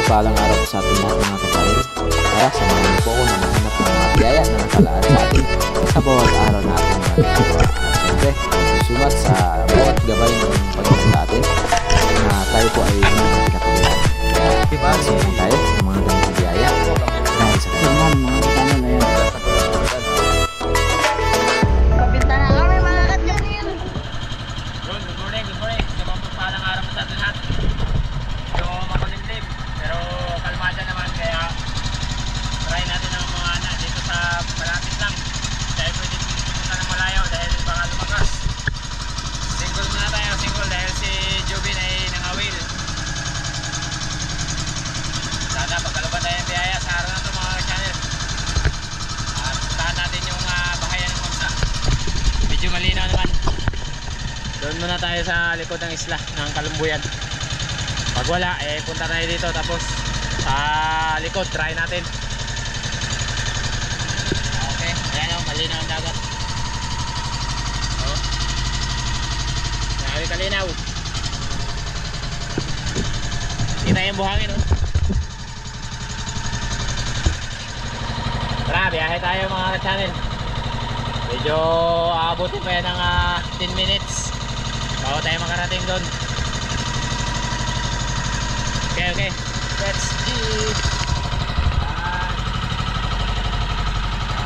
mapagpalang araw sa ating lahat mga kapatid. Tara, samahan niyo po ako na mahanap ng mga biyaya na nakalaan sa atin sa bawat araw na ating ginagawa. At syempre, susumat sa bawat gabay ng Panginoon sa atin na tayo po ay hindi na pinapabayaan. Kaya samahan tayo sa mga ganitong biyaya dahil sa kanya. Mga katanong na yan. Kapita na kami mga katyanin. Good morning. Sa mapagpalang araw sa atin lahat. Medyo makulimlim, pero kalmada naman, kaya try natin ang mga dito sa malapit lang. Dahil pwede pumunta ng malayo dahil baka lumakas. Single muna tayo, dahil si Jubin ay nangawil. Sana pagkaluban tayo ng biyaya sa araw na ito mga channel. At puntahan natin yung bahayan ng Mamsa. Medyo malinaw naman. Doon muna tayo sa likod ng isla ng Kalumbuyan. Pag wala, punta tayo dito, tapos sa likod, try natin. Okay, ayan o, malinaw ang dagat. Kalinaw. Kita yung buhangin o. Tara, biyahe tayo mga ka-channel. Medyo aabutin pa yan ng 10 minutes bago tayo makarating doon. Okay, let's go.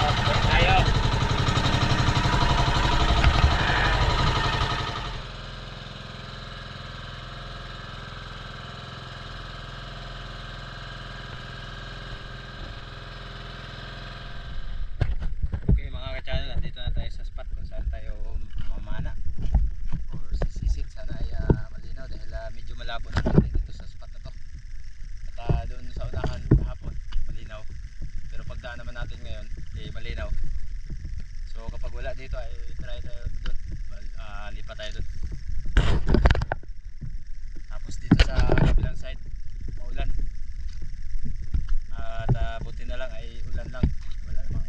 Okay tayo. Okay mga ka-channel, nandito na tayo sa spot kung saan tayo mamana or sisisit. Sana ay malinaw dahil medyo malabo na dito sa spot na to. At doon sa unahan kahapon malinaw, pero pagdaan naman natin ngayon malinaw. So kapag wala dito ay try tayo doon, lipat tayo doon. Tapos dito sa kabilang side maulan, at buti na lang ay ulan lang, wala namang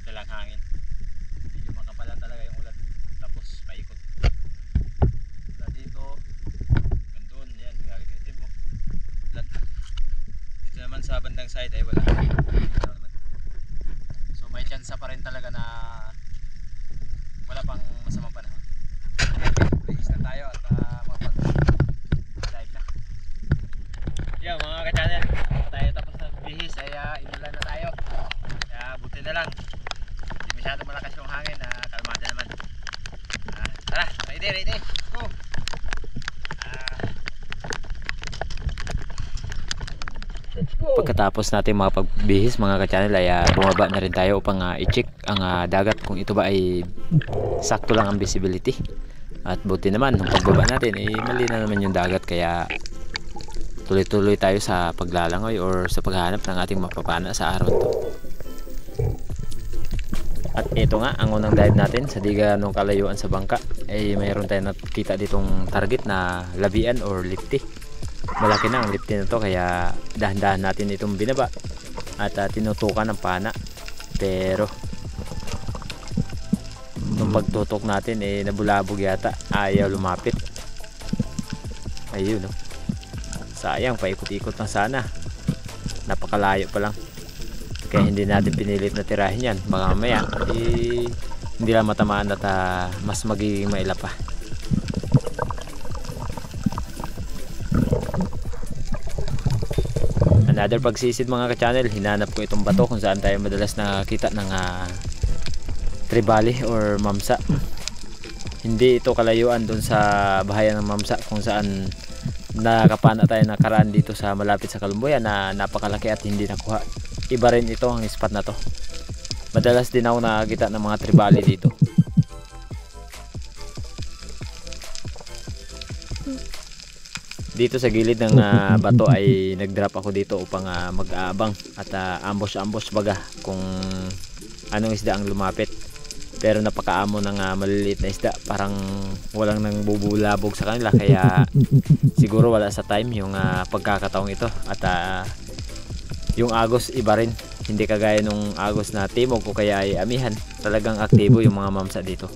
dalang hangin. Medyo makapalan talaga yung ulan, tapos paikot dito. Gandun, yan, gagawin mo. Dito naman sa bandang side ay wala. So may chance pa rin talaga na wala pang masamang panahon. Release na tayo at mapag-live na. Yan mga ka-channel, tayo tapos ng bihis ay inulan na tayo. Kaya buti na lang, hindi masyado malakas yung hangin, kalmada naman. Tara, ready, go! Pagkatapos natin makapagbihis mga ka-channel ay bumaba na rin tayo upang i-check ang dagat kung ito ba ay sakto lang ang visibility. At buti naman nung pagbaba natin mali na naman yung dagat, kaya tuloy-tuloy tayo sa paglalangoy or sa paghahanap ng ating mapapana sa araw to. At ito nga ang unang dive natin sa di ganong kalayuan sa bangka mayroon tayong nakita ditong target na labian or lifty. Malaki na ang lifty na to, kaya dahan-dahan natin itong binaba at tinutukan ng pana, pero nung pagtutok natin nabulabog yata, ayaw lumapit. Ayun no, sayang, paikot-ikot lang sana, napakalayo pa lang, kaya hindi natin pinilit na tirahin yan. Baka mamaya hindi lang matamaan at mas magiging maila pa. Another pagsisid mga ka-channel, hinanap ko itong bato kung saan tayo madalas nakakita ng tribali or mamsa. Hindi ito kalayuan dun sa bahayan ng Mamsa kung saan nakapana tayo nakaraan dito sa malapit sa Kalumbuyan na napakalaki at hindi nakuha. Iba rin ito ang spot na to. Madalas din ako nakakita ng mga tribali dito. Dito sa gilid ng bato ay nag-drop ako dito upang mag-aabang at ambush baga kung anong isda ang lumapit. Pero napakaamo ng maliliit na isda, parang walang nang bubulabog sa kanila, kaya siguro wala sa time yung pagkakataong ito. At yung agos iba rin, hindi kagaya nung agos na timog o kaya ay amihan. Talagang aktibo yung mga mamsa dito.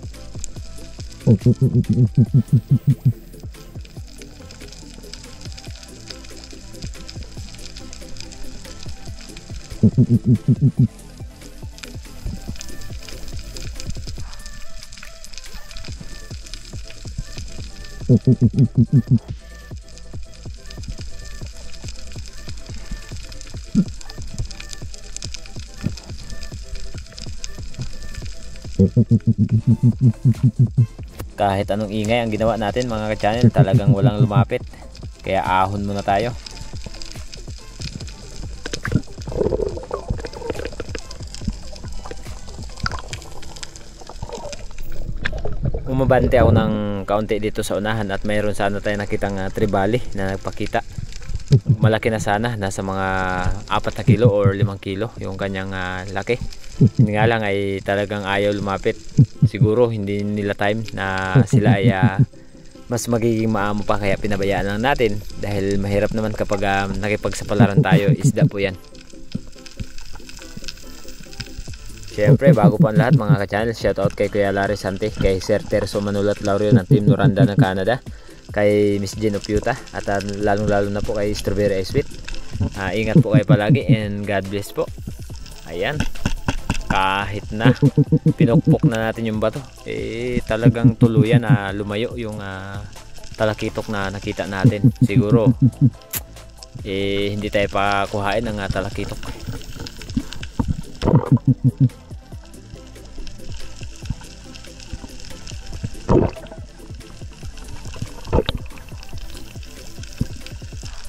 Kahit anong ingay ang ginawa natin mga ka-channel, talagang walang lumapit. Kaya ahon muna tayo. Umabante ako ng kaunti dito sa unahan at mayroon sana tayo nakitang tribali na nagpakita. Malaki na sana, nasa mga 4 na kilo or 5 kilo yung kanyang laki. Hindi nga lang ay talagang ayaw lumapit. Siguro hindi nila time na sila ay mas magiging maamo pa, kaya pinabayaan lang natin. Dahil mahirap naman kapag nakipagsapalaran tayo, isda po yan. Siyempre, bago pa ang lahat mga ka-channel, shoutout kay Kuya Larry Sante, kay Sir Terso Manulat Laurio ng Team Noranda ng Canada, kay Miss Jen Opiuta, at lalong-lalo na po kay Strawberry Ice Sweet. Ingat po kayo palagi and God bless po. Ayan. Kahit na pinukpok na natin yung bato, talagang tuluyan na lumayo yung talakitok na nakita natin. Siguro hindi tayo pakuhain ng talakitok.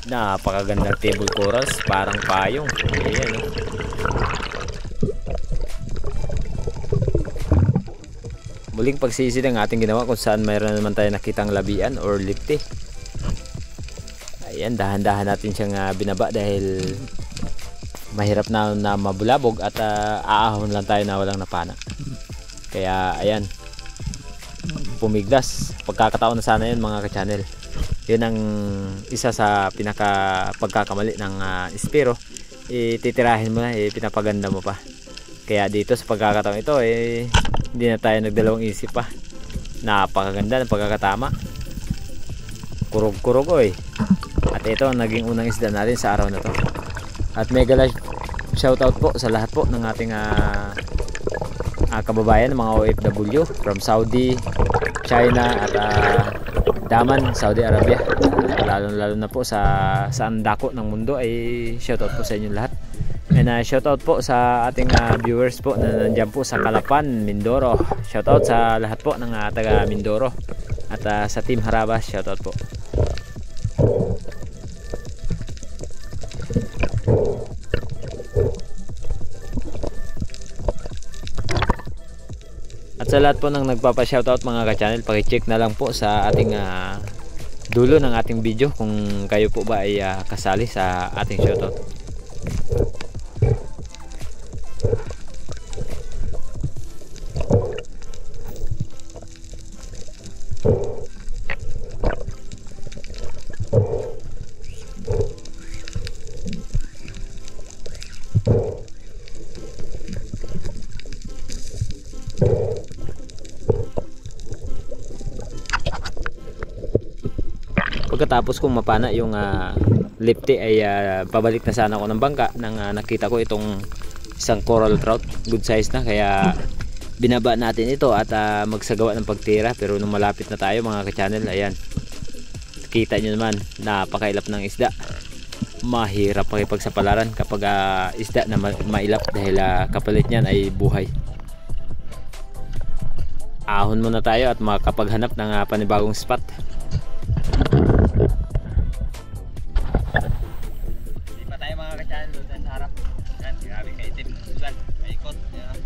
Napakagandang table corals, parang payong. Ayan, oh. Muling pagsisid ang ating ginawa kung saan mayroon naman tayo nakitang labian or lipti. Ayan, dahan-dahan natin siyang binaba dahil mahirap na mabulabog at aahon lang tayo na walang napana. Kaya ayan, pumiglas. Pagkakataon na sana yun mga ka-channel. Yun ang isa sa pinaka pagkakamali ng espero. Titirahin mo na, pinapaganda mo pa. Kaya dito sa pagkakataon ito hindi na tayo nagdalawang isip pa. Napakaganda ng pagkakatama. Kurog-kurog oy. At ito ang naging unang isda natin sa araw na to. At mega live shoutout po sa lahat po ng ating kababayan, mga OFW from Saudi, China at Daman, Saudi Arabia. Lalo na po sa saan dako ng mundo ay shoutout po sa inyo lahat. And shoutout po sa ating viewers po na nandiyan po sa Calapan, Mindoro. Shoutout sa lahat po ng taga Mindoro. At sa Team Harabas, shoutout po. At sa lahat po ng nagpapa-shoutout mga ka-channel, paki-check na lang po sa ating dulo ng ating video kung kayo po ba ay kasali sa ating shoutout. Pagkatapos kong mapana yung lifty ay pabalik na sana ako ng bangka nang nakita ko itong isang coral trout, good size na, kaya binaba natin ito at magsagawa ng pagtira. Pero nung malapit na tayo mga ka-channel, ayan, kita nyo naman, napakailap ng isda. Mahirap pakipagsapalaran kapag isda na mailap dahil kapalit niyan ay buhay. Ahon muna tayo at makapaghanap ng panibagong spot. Hindi pa tayo mga ka-channel doon sa harap. Yan, grabe kaitim ng ulan, maikot. Yan.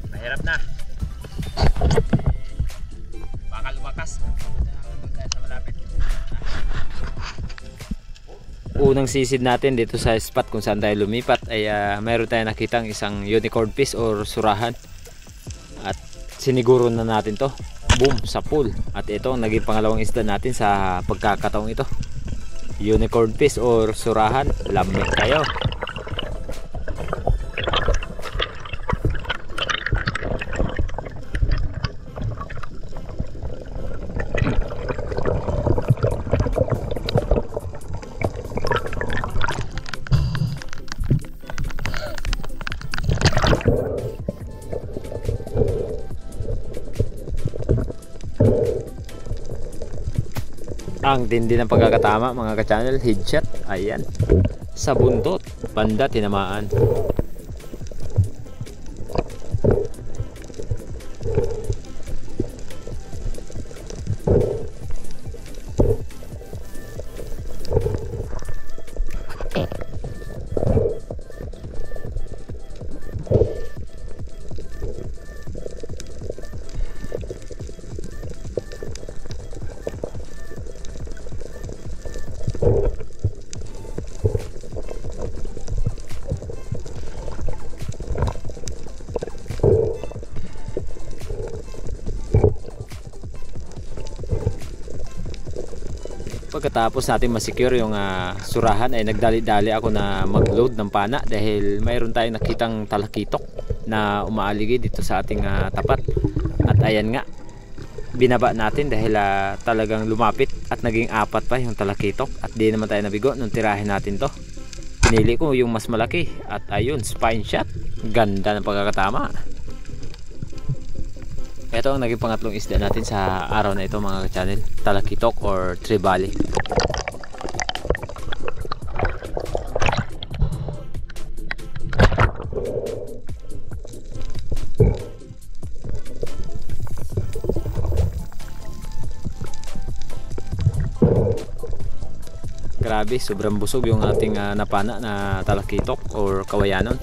Mahirap na. Baka lumakas. Sa malapit. Unang sisid natin dito sa spot kung saan tayo lumipat ay mayroon tayo nakitang isang unicorn fish or surahan. At siniguro na natin to, boom, sa pool. At ito ang naging pangalawang isda natin sa pagkakataong ito, unicorn fish or surahan. Lamig kayo. Ang tindi ng pagkakatama mga ka-channel, headshot, ayan, sa buntot, banda tinamaan. Pagkatapos natin masecure yung surahan ay nagdali-dali ako na mag-load ng pana dahil mayroon tayong nakitang talakitok na umaaligi dito sa ating tapat. At ayan nga, binaba natin dahil talagang lumapit at naging 4 pa yung talakitok at di naman tayo nabigo nung tirahin natin to. Pinili ko yung mas malaki at ayun, spine shot. Ganda ng pagkakatama. Ito ang naging pangatlong isda natin sa araw na ito mga ka-channel, talakitok or trevally. Grabe, sobrang busog yung ating napana na talakitok or kawayanon.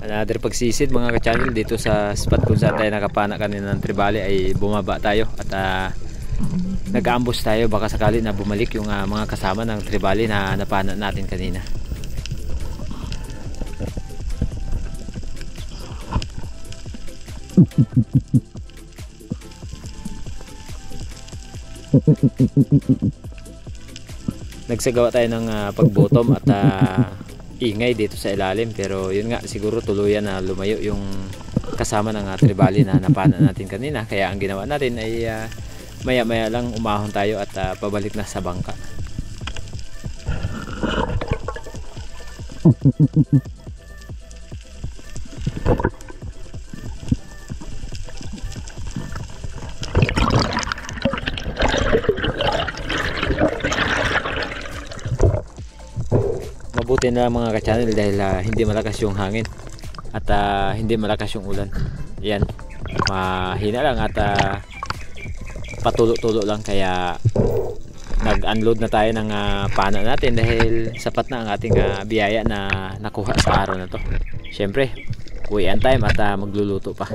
Another pagsisid mga ka-channel dito sa spot kung saan tayo nakapana kanina ng trevally ay bumaba tayo at nag-ambush tayo baka sakali na bumalik yung mga kasama ng trevally na napana natin kanina. Nagsagawa tayo ng pagbotom at ingay dito sa ilalim, pero yun nga, siguro tuluyan na lumayo yung kasama ng trevally na napana natin kanina, kaya ang ginawa natin ay maya maya lang umahon tayo at pabalik na sa bangka. Mabuti na mga ka-channel dahil hindi malakas yung hangin at hindi malakas yung ulan. Yan, mahina lang at patulo-tulo lang, kaya nag-unload na tayo ng pana natin dahil sapat na ang ating biyaya na nakuha sa araw na to. Syempre, uwian time at magluluto pa.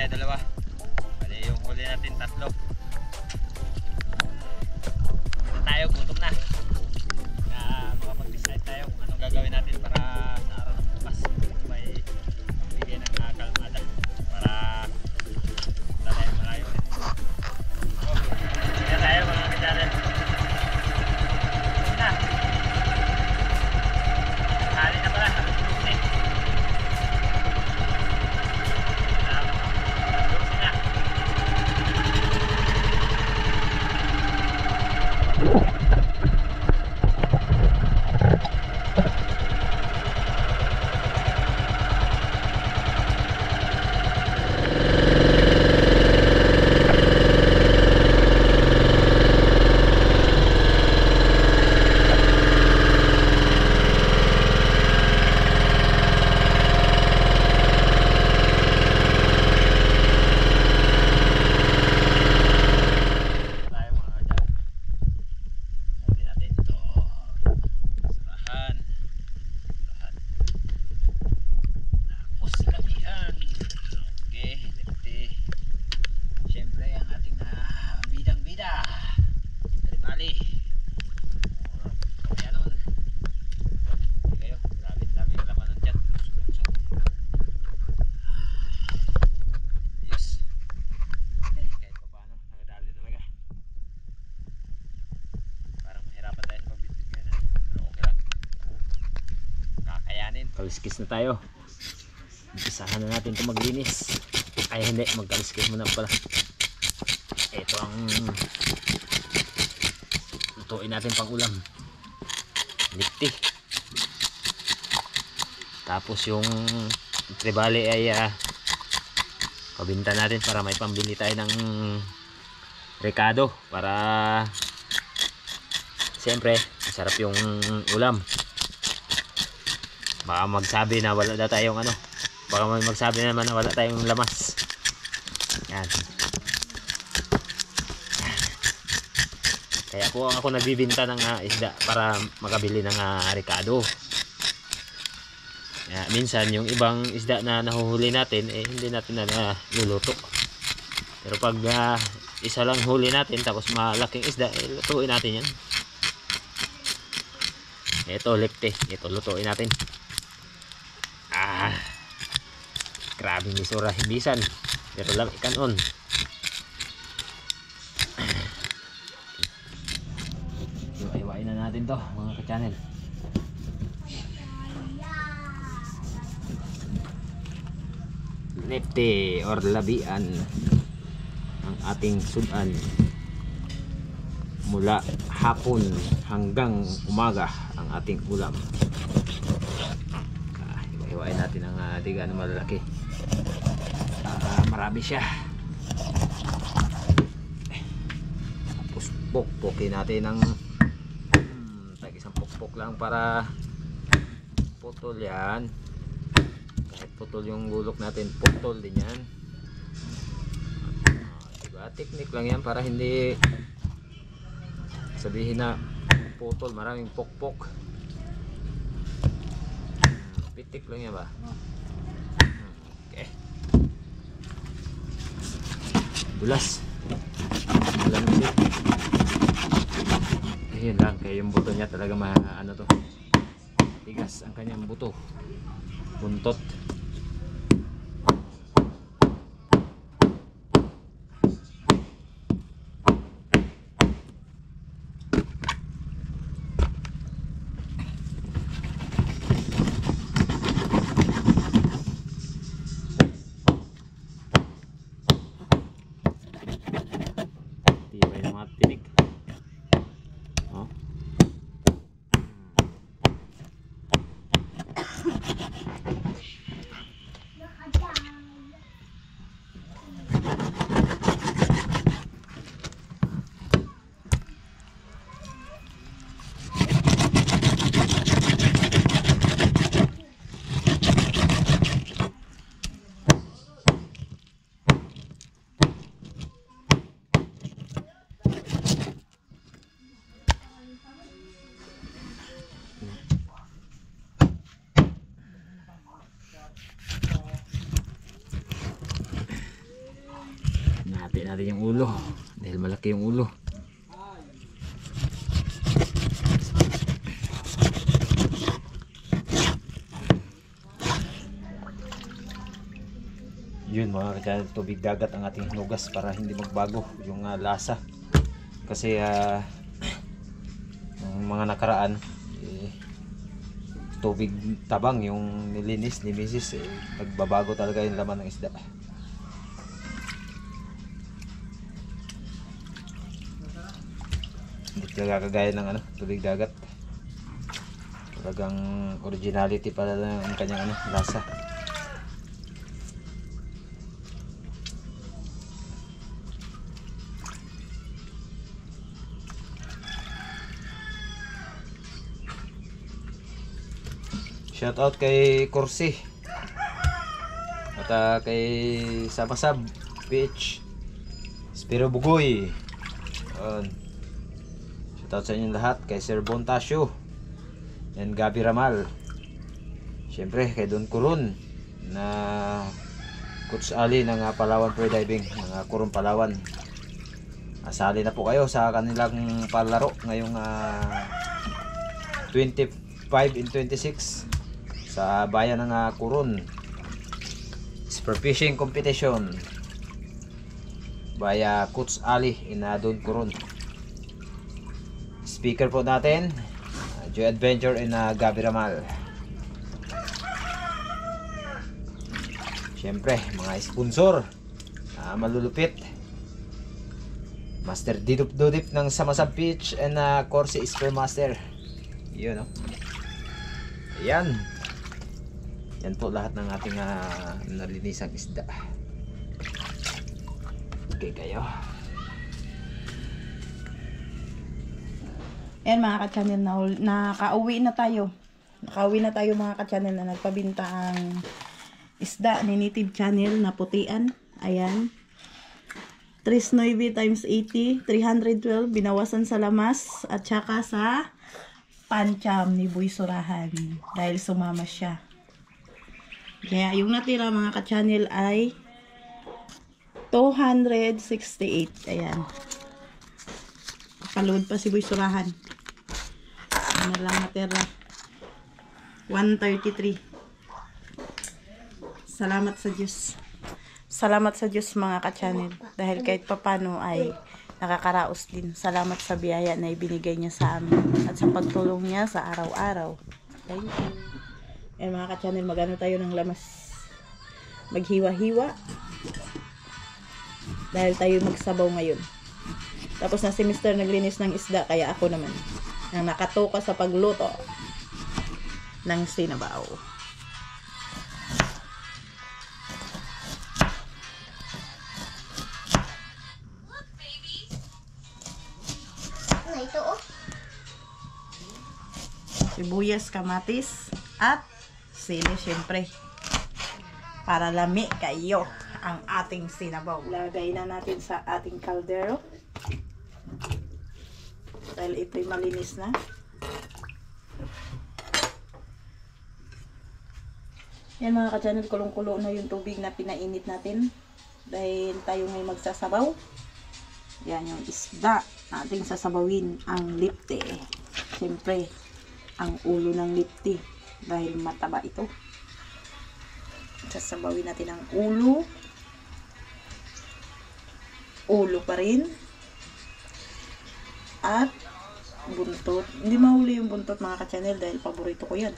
Dalawa. Bali yung huli natin 3. Tayo, gutom na. Makapag-decide tayo kung anong gagawin natin para sa araw ng bukas. May bigay ng kalmada para tayo malayo. So, kaya tayo mga ka-channel. Gutom na. Hali na pala. magkaliskis na tayo. Umpisahan na natin ito maglinis. Ay hindi, magkaliskis muna pala. Ito ang lutuin natin pang ulam. Lipti. Tapos yung tribali ay pabinta natin para may pambili tayo ng rekado para siyempre masarap yung ulam. Baka magsabi na wala na tayong ano, baka magsabi naman na wala tayong lamas. Yan. Kaya po ako nagbibinta ng isda para makabili ng rekado. Minsan yung ibang isda na nahuhuli natin hindi natin na luluto. Pero pag isa lang huli natin tapos malaking isda, lutuin natin yan. Ito lipte, ito lutuin natin. Grabe ni Sura himbisan. Pero lang ikanon. Iwain na natin to mga ka-channel. Lefte or labian ang ating sudan mula hapon hanggang umaga ang ating ulam. Iwain natin ang di gaano malalaki. Marami siya. Tapos pokpokin natin ng isang pokpok lang para putol yan. Putol yung gulok natin, putol din yan. Diba? Technique lang yan para hindi sabihin na putol, maraming pokpok. Pitik lang yan ba? Okay. Bulas. Bulamsik. Ayun lang, kaya yung buto niya talaga ano to. Tigas ang kanyang buto. Buntot. Tibay ng mga tinik. Oh. Hati natin yung ulo dahil malaki yung ulo. Yun mga ka-channel, tubig dagat ang ating hinugas para hindi magbago yung lasa. Kasi ng mga nakaraan tubig tabang yung nilinis ni Mrs. Nagbabago talaga yung laman ng isda. Hindi talaga kagaya ng tubig dagat. Talagang originality pala ng kanyang lasa. Shout out kay Corsi at kay Sabasab Beach, Spiro Bugoy. Shout out sa inyong lahat, kay Sir Bontasio and Gabi Ramal. Siyempre kay Don Kurun na Coach Ali ng Palawan Freediving, ng Kurun Palawan. Asali na po kayo sa kanilang palaro ngayong 25 and 26 sa bayan ng Kurun. Spearfishing competition by Coach Ali in Don Kurun. Speaker po natin Joy Adventure in Gabi Ramal. Siyempre, mga sponsor na malulupit. Master Didup Dudip ng Samasab Beach and Corsi Spear Master. Yun, no? Ayan. Yan po lahat ng ating nalinisang isda. Okay kayo. Ayan mga ka-channel, nakauwi na tayo. Nakauwi na tayo mga ka-channel na nagpabinta ang isda ni Native Channel na putian. Ayan. 3.9 times 80, 312, binawasan sa lamas at saka sa pancham ni Boy Surahan dahil sumama siya. Kaya yung natira mga ka-channel ay 268. Ayan. Paload pa si Boy Surahan. Ano lang natira? 133. Salamat sa Diyos. Salamat sa Diyos mga ka-channel. Dahil kahit papano ay nakakaraos din. Salamat sa biyaya na ibinigay niya sa amin. At sa pagtulong niya sa araw-araw. Thank you. Ayan mga ka-channel, magano tayo ng lamas. Maghiwa-hiwa. Dahil tayo magsabaw ngayon. Tapos na si Mr. naglinis ng isda, kaya ako naman ang nakatoka sa pagluto ng sinabaw. Ito oh. Sibuyas, kamatis, at sili syempre. Para lami kayo ang ating sinabaw. Lagay na natin sa ating kaldero. Dahil ito'y malinis na. Yan mga ka-channel, kulong-kulo na yung tubig na pinainit natin. Dahil tayo ngayon magsasabaw. Yan yung isda nating sasabawin, ang lipte. Siyempre, ang ulo ng lipte. Dahil mataba ito. Sasabawin natin ang ulo. Ulo pa rin. At buntot. Hindi mahuli yung buntot mga ka-channel dahil paborito ko yan.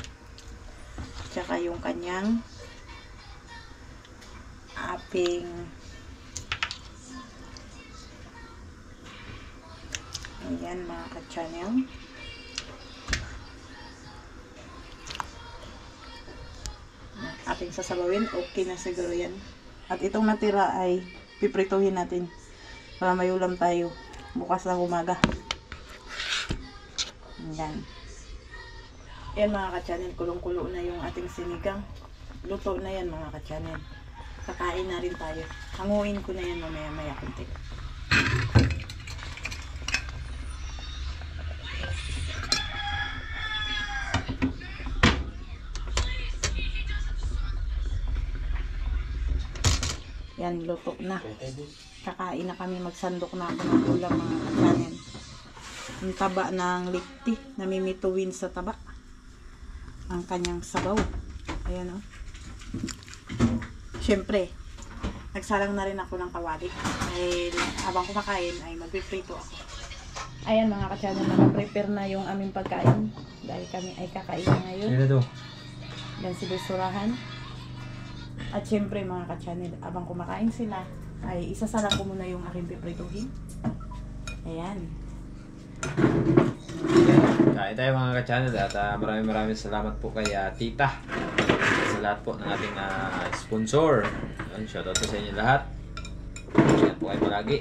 Tsaka yung kanyang aping ayan mga ka-channel. Ating sasabawin. Okay na siguro yan. At itong natira ay piprituhin natin para may ulam tayo bukas ng umaga. Yan. Yan mga ka-channel, kulong-kulo na yung ating sinigang. Luto na yan mga ka-channel. Kakain na rin tayo. Hanguin ko na yan mamaya-maya kunti. Yan, luto na. Kakain na kami, magsandok na ako ng ulam mga ka-channel. Yung taba ng likti, namimituwin sa taba. Ang kanyang sabaw. Ayan o. Siyempre, nagsalang na rin ako ng kawali. Dahil habang kumakain ay magpiprito ako. Ayan mga ka-channel, nakaprepare na yung aming pagkain. Dahil kami ay kakain na ngayon. Ano to? Yan si Besurahan. At siyempre mga ka-channel, habang kumakain sila, ay isasalang ko muna yung aking piprituhin. Ayan. Kain tayo mga ka-channel at maraming salamat po kay Tita sa lahat po ng ating sponsor. Shoutout po sa inyo lahat. Ingat po kayo palagi.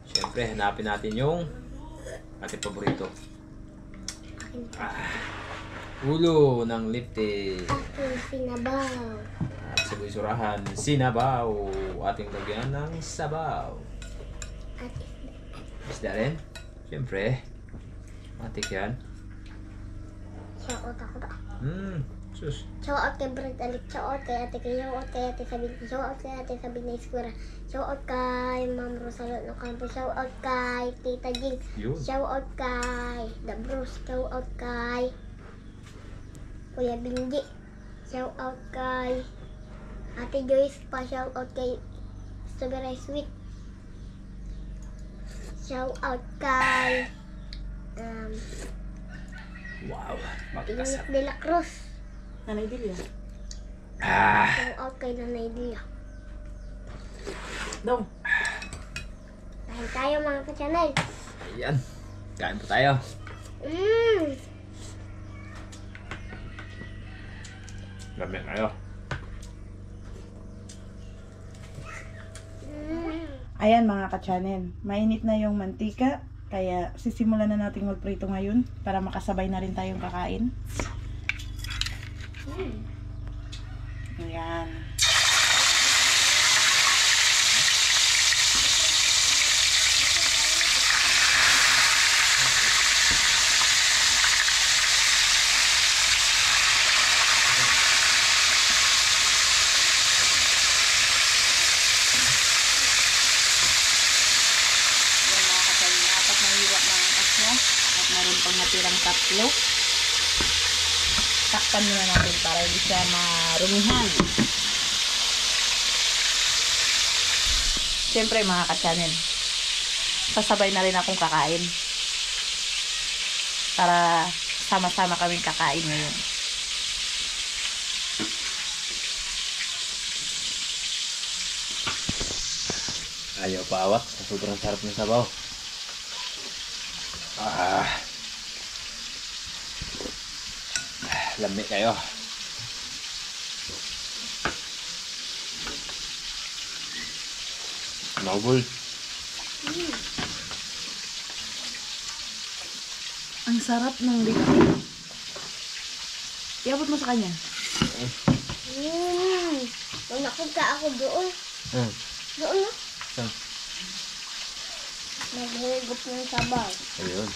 Siyempre, hanapin natin yung ating paborito. Ulo ng lipte. Aking sinabaw. At sa Surahan, sinabaw. Ating lagyan ng sabaw. At Isda rin. Siyempre. Matik yan. shoutout ako ba? Sus. Shoutout kay Brad Alik. Shoutout kay ate kay shoutout kay ate Sabine. Shoutout kay ate Sabine Iskura. Shoutout kay Ma'am Rosalot Ocampo. Shoutout kay Tita Jing. Yun. Shoutout kay The Bruce. Shoutout kay Kuya Bindi. Shoutout kay Ate Joyce pa. Shoutout kay Strawberry Sweet. Shoutout kay Wow. Init Magkasarap. de la Cruz. Nanay Delia. Shout out kay Nanay Dia. No. Kain tayo mga ka-channel. Ayan. Kain po tayo. Lamig tayo. Ayan mga ka-channel, mainit na yung mantika, kaya sisimulan na natin magprito ngayon para makasabay na rin tayong kakain. Ayan. Meron pang natirang tatlo. Takpan muna natin para hindi siya marumihan. Siyempre mga ka-channel, sasabay na rin akong kakain. Para sama-sama kaming kakain ngayon. Ayaw pa awat. Sobrang sarap ng sabaw. Lamig kayo. Nobul. Ang sarap ng lipstick. Iabot mo sa kanya. Manakog ka ako doon. Doon na. Naghihigop ng sabaw. Ayun.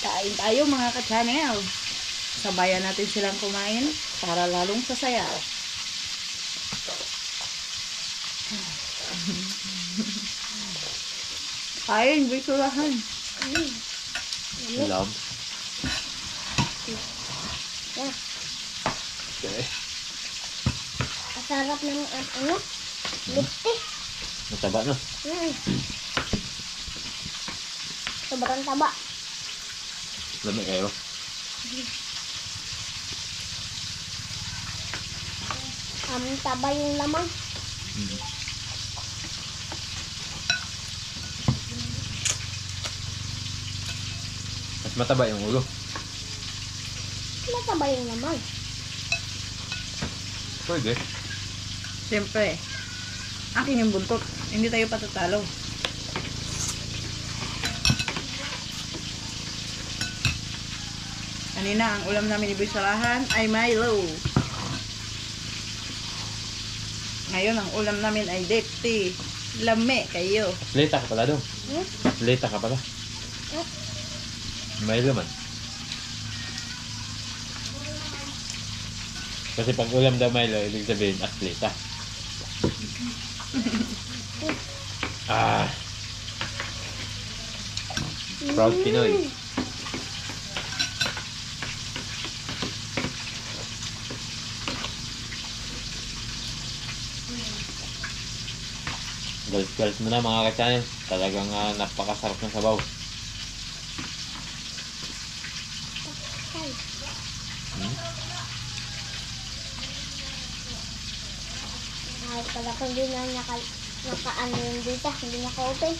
Kain tayo mga ka-channel. Sabayan natin silang kumain para lalong sasaya. Kain, bisulahan. Love. Yeah. Okay. Masarap ng ano? Lipstick. Mataba na. Sobrang taba. Lamig kayo. Taba yung lamang. Mas mataba yung ulo. Mataba yung lamang. Pwede. Siyempre, akin yung buntot. Hindi tayo patatalo. Kanina, ang ulam namin ni Boy Sarahan ay Milo. Ngayon, ang ulam namin ay Depty. Lame kayo. Leta ka pala doon. Leta ka pala. May laman. Kasi pag ulam daw Milo, ibig sabihin atleta. Proud Pinoy. Galit-galit mo na mga ka-channel. Talagang napakasarap ng sabaw. Ay, pala kung hindi na naka-ano yung dita, hindi naka-open.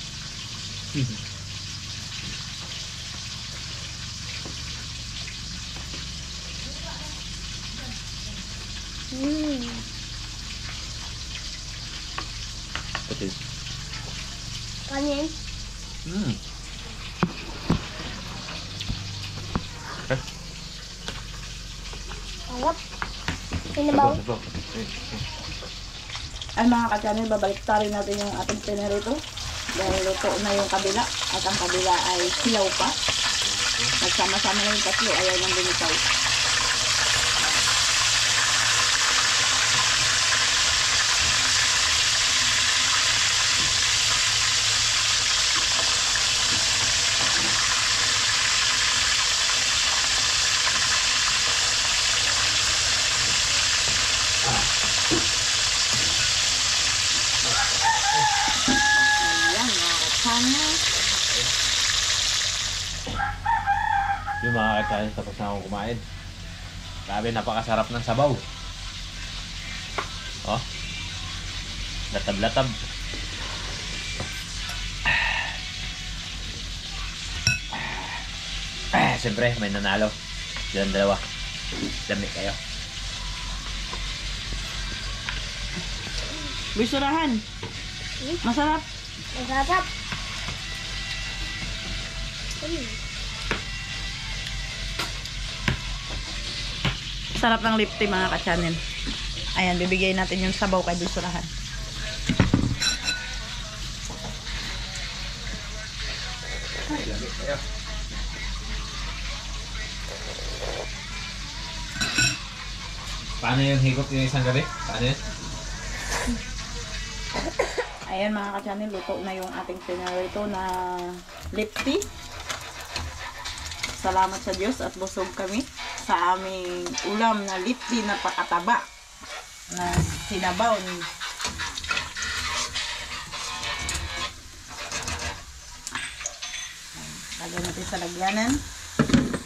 Pati. Kanin. Sarap. Sinabaw. Ay mga ka-channel, babalik tayo natin yung ating pinarito. Dahil luto na yung kabila. At ang kabila ay silaw pa. Nagsama-sama na yung tatlo. Ayaw nang bumitaw. Ayan mga ka-channel. Yung mga kachannel, tapos na akong kumain. Grabe, napakasarap ng sabaw. Oh. Latab-latab. Siyempre, may nanalo. Silang dalawa. Dami kayo. Bisurahan. Masarap. Masarap. Sarap ng lip tea mga ka-channel. Ayan, bibigay natin yung sabaw kay Bisurahan. Dami kayo. Paano yung higop yung isang gabi? Paano yun? Ayan mga ka-channel, luto na yung ating pinarito na lip tea. Salamat sa Diyos at busog kami sa aming ulam na lip tea na pakataba na sinabaw. Lagyan natin sa lagyanan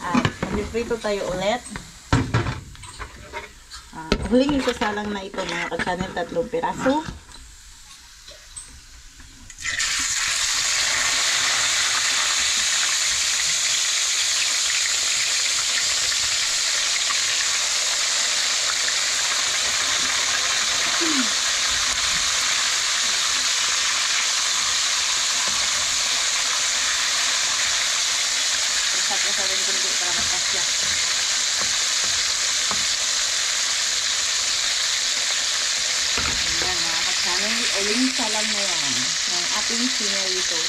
at mag-prito tayo ulit. Huling isasalang na ito mga ka-channel, 3 piraso. Sa rin kundi para magkasya. Ayan mga ka-channel, uling salang na yan ng ating pinarito.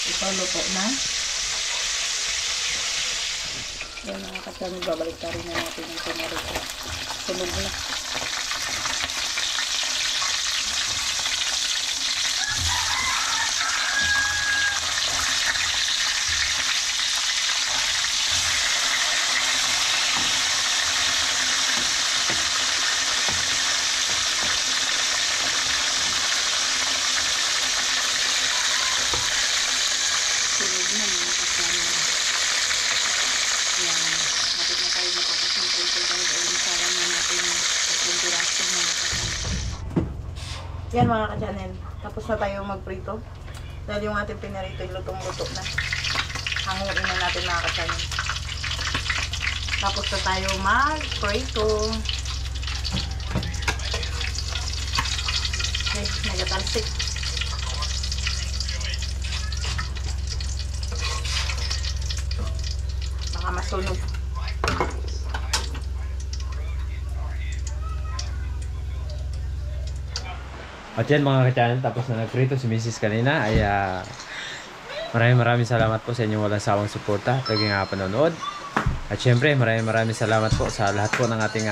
Ito luto na. Ayan mga ka-channel, babalik ka rin na natin yung pinarito. Sunog na. Yan mga ka-channel, tapos na tayo magprito. Dahil yung ating pinarito ay lutong-luto na. Hanguin na natin mga ka-channel. Tapos na tayo magprito. Okay, nagatalsik. Baka masunog. At yan mga ka-channel, tapos na nagprito si Mrs. kanina ay maraming salamat po sa inyong walang sawang suporta, lagi nga panonood. At syempre maraming salamat po sa lahat po ng ating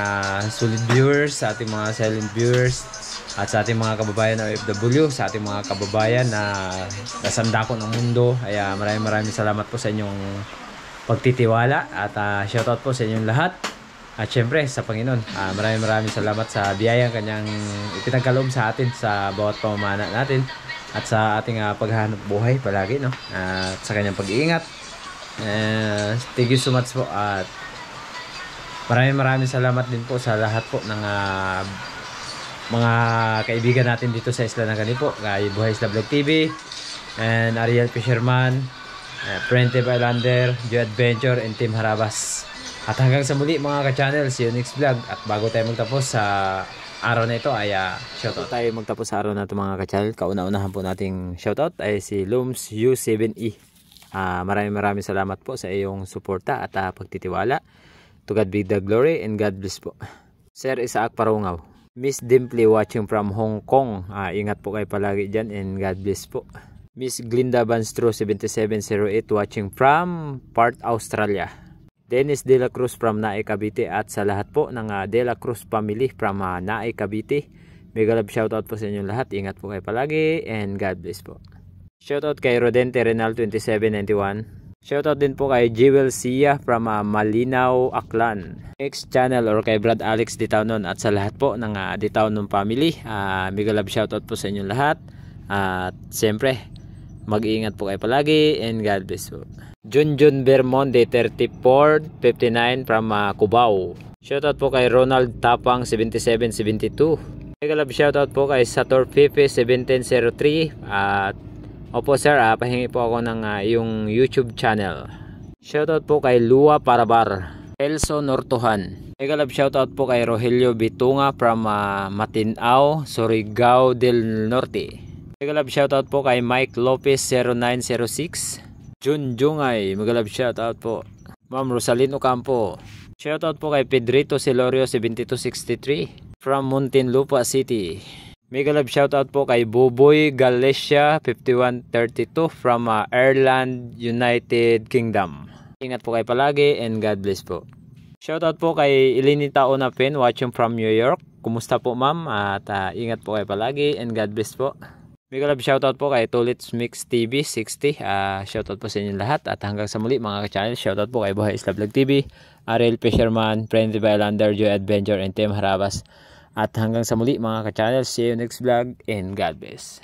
solid viewers, sa ating mga silent viewers, at sa ating mga kababayan na OFW, sa ating mga kababayan na nasandako ng mundo. Ay maraming salamat po sa inyong pagtitiwala at shoutout po sa inyong lahat. At syempre sa Panginoon, maraming salamat sa biyayang kanyang ipinagkaloob sa atin sa bawat pamamana natin at sa ating paghahanap buhay palagi, no? At sa kanyang pag-iingat. Thank you so much po at maraming salamat din po sa lahat po ng mga kaibigan natin dito sa Isla ng Gani po, kay Buhay Isla Vlog TV and Ariel Fisherman, Primitive Islander, Joe Adventure and Team Harabas. At hanggang sa muli mga ka-channel, see you next vlog. At bago tayo magtapos sa araw na ito ay shoutout tayo magtapos sa araw na ito mga ka-channel. Kauna-unahan po nating shoutout ay si Looms U7E. Maraming salamat po sa iyong suporta at pagtitiwala. To God be the glory and God bless po. Sir Isaac Parungaw, Miss Dimply watching from Hong Kong. Ingat po kayo palagi dyan and God bless po. Miss Glinda Banstro 7708 watching from Perth, Australia. Dennis De La Cruz from Nae, Cavite at sa lahat po ng De La Cruz family from Nae, Cavite. Mega love shoutout po sa inyong lahat. Ingat po kayo palagi and God bless po. Shoutout kay Rodente Renal 2791. Shoutout din po kay Jewel Sia from Malinaw, Aklan. Next channel or kay Brad Alex Ditaunon at sa lahat po ng Ditaunon family. Mega love shoutout po sa inyong lahat. At siyempre Mag-iingat po kayo palagi and God bless po. Junjun Bermonde 3459 from Cubao. Shoutout po kay Ronald Tapang 7772. Mega love shoutout po kay Sator Pepe 1703. At opo sir, pahingi po ako ng yung YouTube channel. Shoutout po kay Lua Parabar, Elso Nortohan. Mega love shoutout po kay Rogelio Bitunga from Matinao, Surigao del Norte. Mega love shoutout po kay Mike Lopez 0906. Junjungay, mega love shoutout po. Ma'am Rosalino Campo. Shoutout po kay Pedrito Celorio 7263 from Muntinlupa City. Mega love shoutout po kay Buboy Galecia 5132 from Ireland, United Kingdom. Ingat po kayo palagi and God bless po. Shoutout po kay Elinita Onapen watching from New York. Kumusta po ma'am? At ingat po kayo palagi and God bless po. Mega love shoutout po kay Tulits Mix TV 60. Shoutout po sa inyo lahat. At hanggang sa muli mga ka-channel. Shoutout po kay Buhay Isla Vlog TV, Ariel Fisherman, Friendly Bailander, Joy Adventure, and Tim Harabas. At hanggang sa muli mga ka-channel. See you next vlog and God bless.